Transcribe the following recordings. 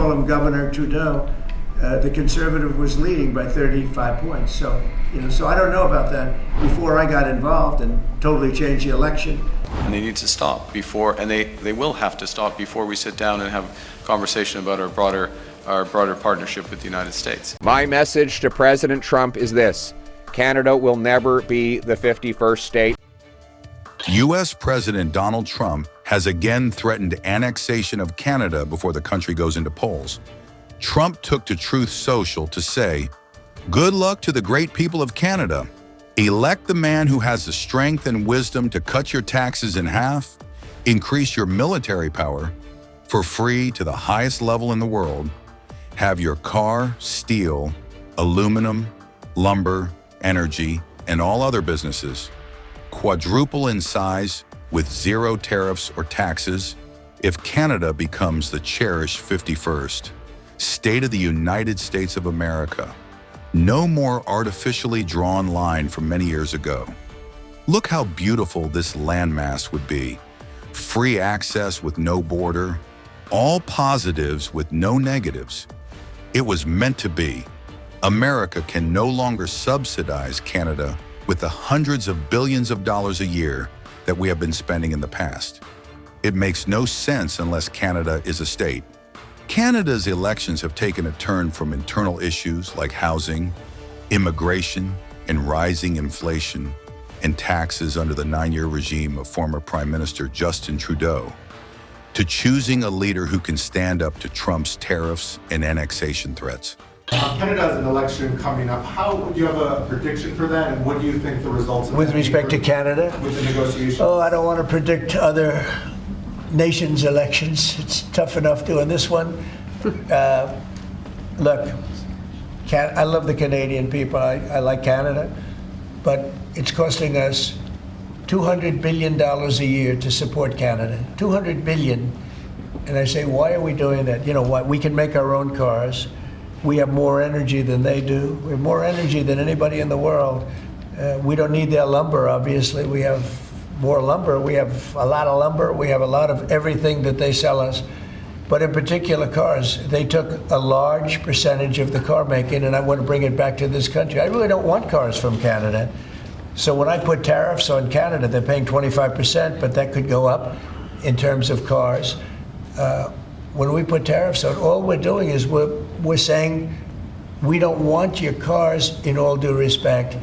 call him Governor Trudeau, the Conservative was leading by 35 points. So, so I don't know about that before I got involved and totally changed the election. And they need to stop before, and they will have to stop before we sit down and have a conversation about our broader partnership with the United States. My message to President Trump is this: Canada will never be the 51st state. U.S. President Donald Trump has again threatened annexation of Canada before the country goes into polls. Trump took to Truth Social to say, "Good luck to the great people of Canada. Elect the man who has the strength and wisdom to cut your taxes in half, increase your military power for free to the highest level in the world, have your car, steel, aluminum, lumber, energy, and all other businesses quadruple in size with zero tariffs or taxes if Canada becomes the cherished 51st state of the United States of America. No more artificially drawn line from many years ago. Look how beautiful this landmass would be. Free access with no border, all positives with no negatives. It was meant to be. America can no longer subsidize Canada with the hundreds of billions of dollars a year that we have been spending in the past. It makes no sense unless Canada is a state. Canada's elections have taken a turn from internal issues like housing, immigration, and rising inflation and taxes under the 9-year regime of former Prime Minister Justin Trudeau to choosing a leader who can stand up to Trump's tariffs and annexation threats. Canada has an election coming up. Do you have a prediction for that, and what do you think the results of With respect to Canada? With the negotiations? Oh, I don't want to predict other nations' elections. It's tough enough doing this one. Look, I love the Canadian people. I like Canada, but it's costing us $200 billion a year to support Canada. $200 billion. And I say, why are we doing that? You know what? We can make our own cars. We have more energy than they do. We have more energy than anybody in the world. We don't need their lumber, obviously. We have more lumber. We have a lot of lumber. We have a lot of everything that they sell us. But in particular cars, they took a large percentage of the car making, and I want to bring it back to this country. I really don't want cars from Canada. So when I put tariffs on Canada, they're paying 25%, but that could go up in terms of cars. When we put tariffs on, all we're doing is we're saying we don't want your cars in all due respect.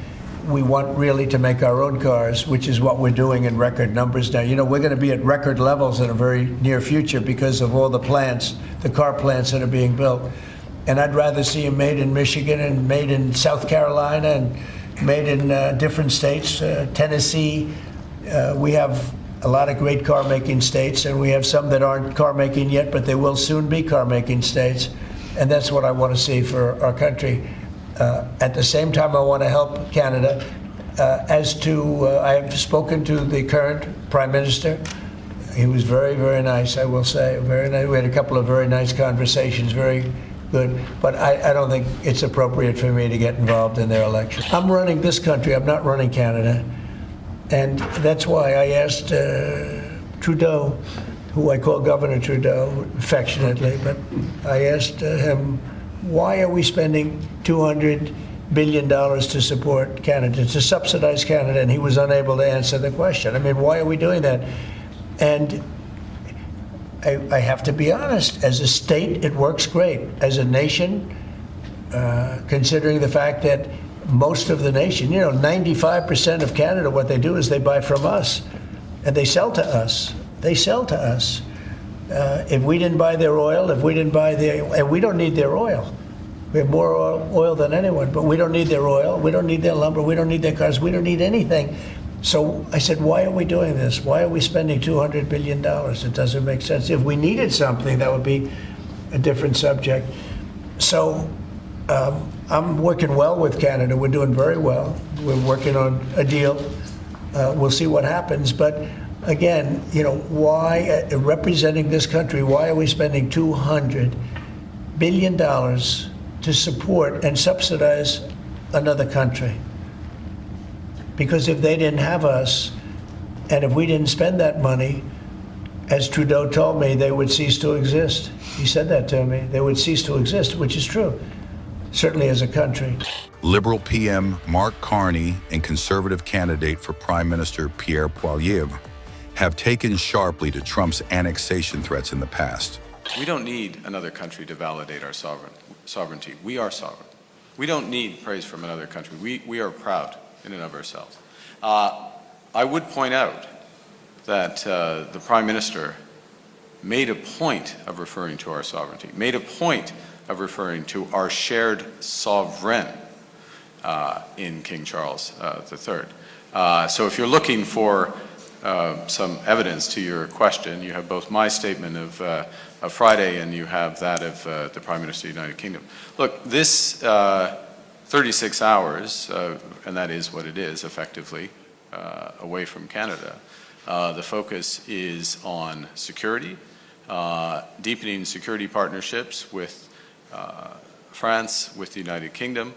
We want really to make our own cars, which is what we're doing in record numbers now. You know, we're going to be at record levels in a very near future because of all the plants, the car plants that are being built. And I'd rather see them made in Michigan and made in South Carolina and made in different states, Tennessee. We have a lot of great car-making states, and we have some that aren't car-making yet, but they will soon be car-making states. And that's what I want to see for our country. At the same time, I want to help Canada. I've spoken to the current Prime Minister. He was very, very nice, I will say. Very nice. We had a couple of very nice conversations, very good. But I don't think it's appropriate for me to get involved in their election. I'm running this country. I'm not running Canada. And that's why I asked Trudeau, who I call Governor Trudeau affectionately, but I asked him, why are we spending $200 billion to support Canada, to subsidize Canada? And he was unable to answer the question. I mean, why are we doing that? And I have to be honest, as a state, it works great. As a nation, considering the fact that most of the nation, 95% of Canada, what they do is they buy from us and they sell to us. They sell to us. If we didn't buy their oil, and we don't need their oil. We have more oil than anyone, but we don't need their oil. We don't need their lumber. We don't need their cars. We don't need anything. So I said, why are we doing this? Why are we spending $200 billion? It doesn't make sense. If we needed something, that would be a different subject. So I'm working well with Canada. We're doing very well. We're working on a deal. We'll see what happens. But again, why, representing this country, why are we spending $200 billion to support and subsidize another country? Because if they didn't have us, and if we didn't spend that money, as Trudeau told me, they would cease to exist. He said that to me. They would cease to exist, which is true, certainly as a country. Liberal PM Mark Carney and Conservative candidate for Prime Minister Pierre Poilievre have taken sharply to Trump's annexation threats in the past. We don't need another country to validate our sovereignty. We are sovereign. We don't need praise from another country. We are proud in and of ourselves. I would point out that the Prime Minister made a point of referring to our sovereignty, made a point of referring to our shared sovereign in King Charles III. So if you're looking for some evidence to your question, you have both my statement of Friday and you have that of the Prime Minister of the United Kingdom. Look, this 36 hours, and that is what it is effectively, away from Canada, the focus is on security, deepening security partnerships with France, with the United Kingdom.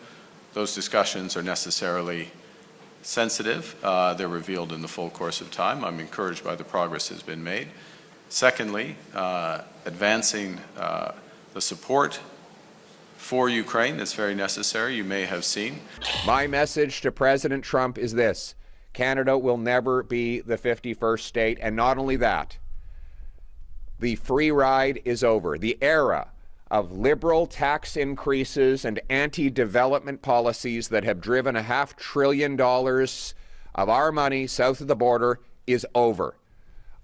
Those discussions are necessarily sensitive. They're revealed in the full course of time. I'm encouraged by the progress that's been made. Secondly, advancing the support for Ukraine that's very necessary. You may have seen. My message to President Trump is this: Canada will never be the 51st state, and not only that, the free ride is over. The era of liberal tax increases and anti-development policies that have driven $500 billion of our money south of the border is over.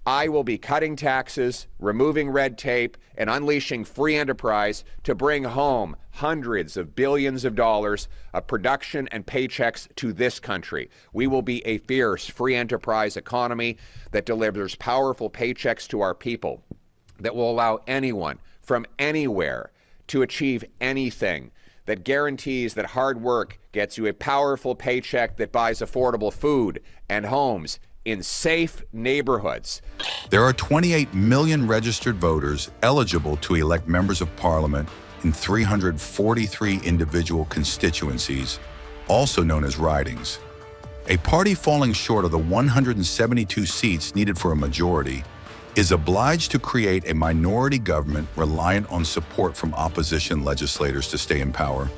I will be cutting taxes, removing red tape, and unleashing free enterprise to bring home hundreds of billions of dollars of production and paychecks to this country. We will be a fierce free enterprise economy that delivers powerful paychecks to our people, that will allow anyone from anywhere to achieve anything, that guarantees that hard work gets you a powerful paycheck that buys affordable food and homes in safe neighborhoods. There are 28 million registered voters eligible to elect members of parliament in 343 individual constituencies, also known as ridings. A party falling short of the 172 seats needed for a majority is obliged to create a minority government reliant on support from opposition legislators to stay in power.